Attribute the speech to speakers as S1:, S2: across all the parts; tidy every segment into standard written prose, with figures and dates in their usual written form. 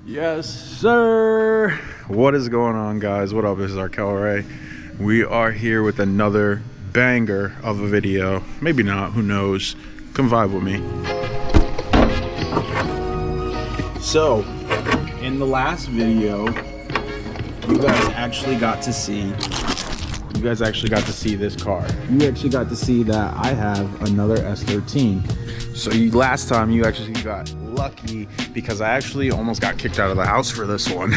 S1: Yes, sir. What is going on, guys? What up? This is Arkel. We are here with another banger of a video. Maybe not, who knows? Come vibe with me. So, in the last video, you guys actually got to see this car. You actually got to see that I have another S13. So last time you actually got lucky because I actually almost got kicked out of the house for this one.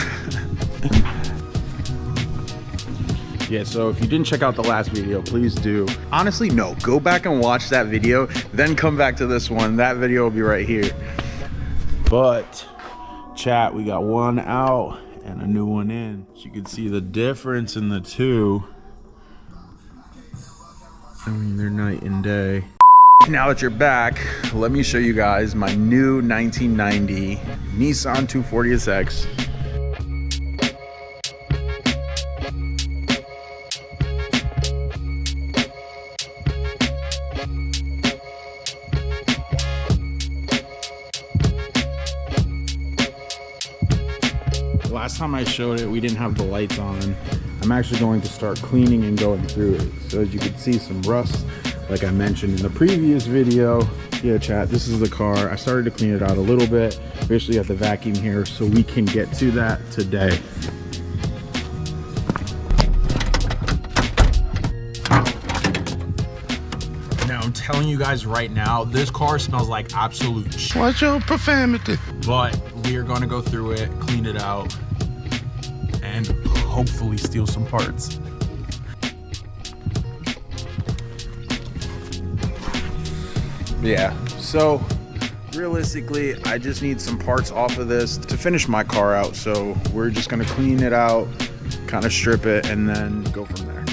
S1: Yeah, so if you didn't check out the last video, please do. Honestly, no, go back and watch that video, then come back to this one. That video will be right here. But chat, we got one out and a new one in. So you can see the difference in the two. I mean, they're night and day. Now that you're back, let me show you guys my new 1990 Nissan 240SX. Last time I showed it, we didn't have the lights on. I'm actually going to start cleaning and going through it. So as you can see, some rust, like I mentioned in the previous video. Yeah, chat, this is the car. I started to clean it out a little bit. We actually have the vacuum here, so we can get to that today. Now, I'm telling you guys right now, this car smells like absolute shit.
S2: What's your profanity?
S1: But we are gonna go through it, clean it out, and hopefully steal some parts. Yeah, so realistically, I just need some parts off of this to finish my car out. So we're just gonna clean it out, kind of strip it, and then go from there.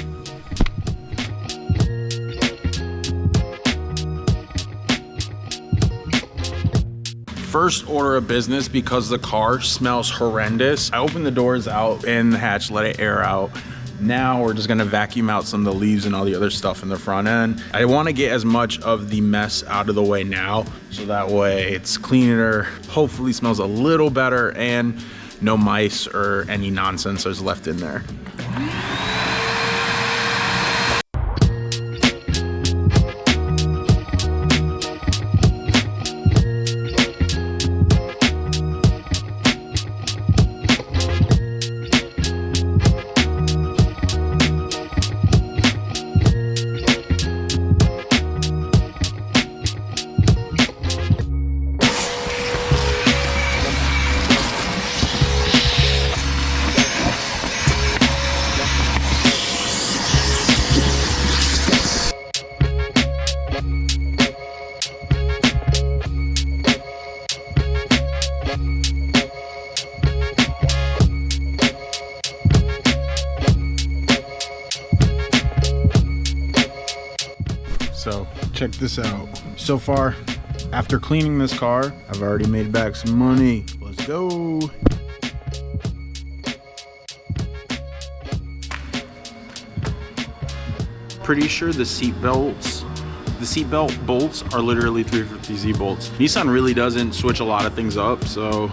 S1: First order of business, because the car smells horrendous, I opened the doors out and the hatch, let it air out. Now we're just gonna vacuum out some of the leaves and all the other stuff in the front end. I wanna get as much of the mess out of the way now, so that way it's cleaner, hopefully smells a little better, and no mice or any nonsense is left in there. So check this out. So far, after cleaning this car, I've already made back some money. Let's go. Pretty sure the seat belt bolts are literally 350Z bolts. Nissan really doesn't switch a lot of things up, so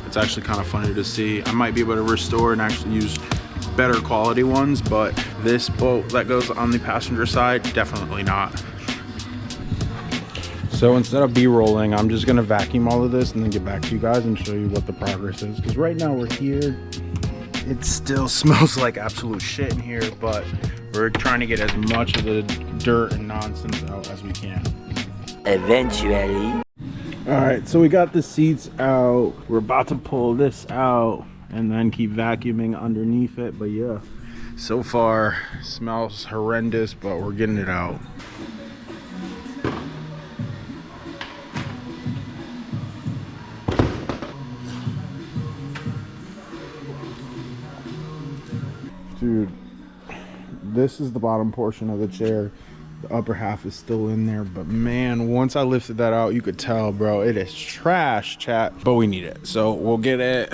S1: it's actually kind of funny to see. I might be able to restore and actually use better quality ones, but this bolt that goes on the passenger side, definitely not. So instead of B-rolling, I'm just gonna vacuum all of this and then get back to you guys and show you what the progress is. Because right now we're here, it still smells like absolute shit in here, but we're trying to get as much of the dirt and nonsense out as we can.
S3: Eventually.
S1: All right, so we got the seats out. We're about to pull this out and then keep vacuuming underneath it. But yeah, so far smells horrendous, but we're getting it out. Dude, this is the bottom portion of the chair. The upper half is still in there, but man, once I lifted that out, you could tell, bro, it is trash, chat. But we need it, so we'll get it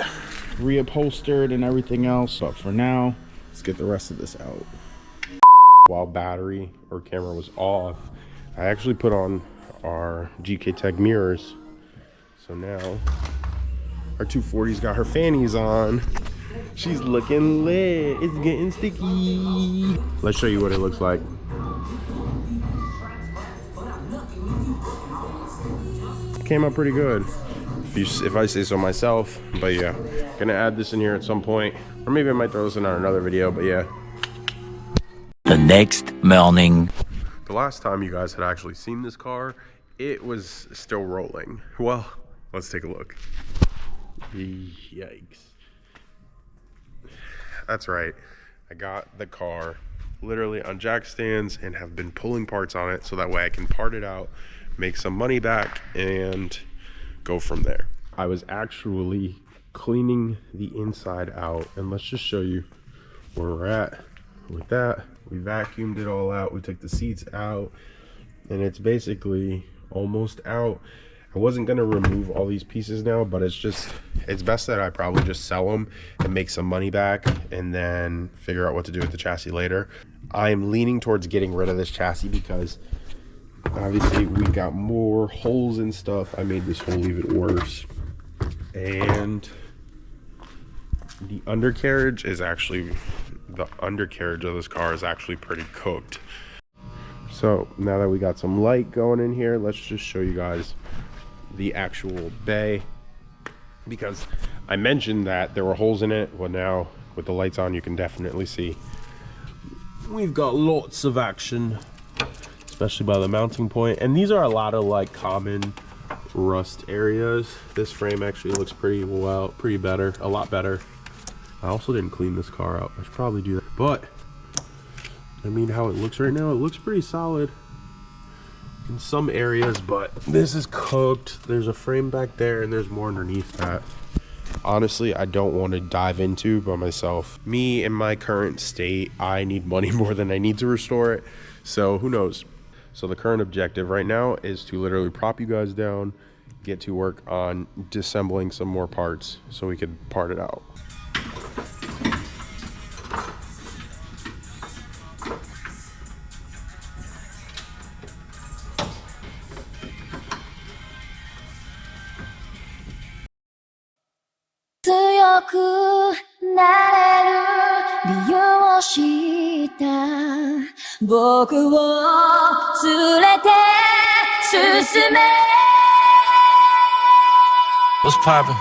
S1: reupholstered and everything else. But for now, let's get the rest of this out.
S2: While battery or camera was off, I actually put on our GK Tech mirrors. So now Our 240's got her fannies on. She's looking lit. It's getting sticky. Let's show you what it looks like. Came out pretty good, if I say so myself. But yeah, gonna add this in here at some point, or maybe I might throw this in on another video. But yeah.
S3: The next morning.
S2: The last time you guys had actually seen this car, it was still rolling. Well, let's take a look. Yikes. That's right. I got the car literally on jack stands and have been pulling parts on it so that way I can part it out, make some money back, and go from there. I was actually cleaning the inside out, and let's just show you where we're at with that. We vacuumed it all out. We took the seats out, and it's basically almost out. I wasn't gonna remove all these pieces now, but it's best that I probably just sell them and make some money back and then figure out what to do with the chassis later. I'm leaning towards getting rid of this chassis because obviously we got more holes and stuff. I made this hole even worse. And the undercarriage is actually, the undercarriage of this car is actually pretty cooked. So now that we got some light going in here, let's just show you guys the actual bay, because I mentioned that there were holes in it. Well, now with the lights on, you can definitely see we've got lots of action, especially by the mounting point. And these are a lot of like common rust areas. This frame actually looks pretty better, a lot better. I also didn't clean this car out. I should probably do that, but I mean, how it looks right now, it looks pretty solid in some areas, but this is cooked. There's a frame back there and there's more underneath that. Honestly, I don't want to dive into by myself. Me in my current state, I need money more than I need to restore it. So who knows? So the current objective right now is to literally prop you guys down, get to work on disassembling some more parts so we could part it out.
S4: What's poppin'?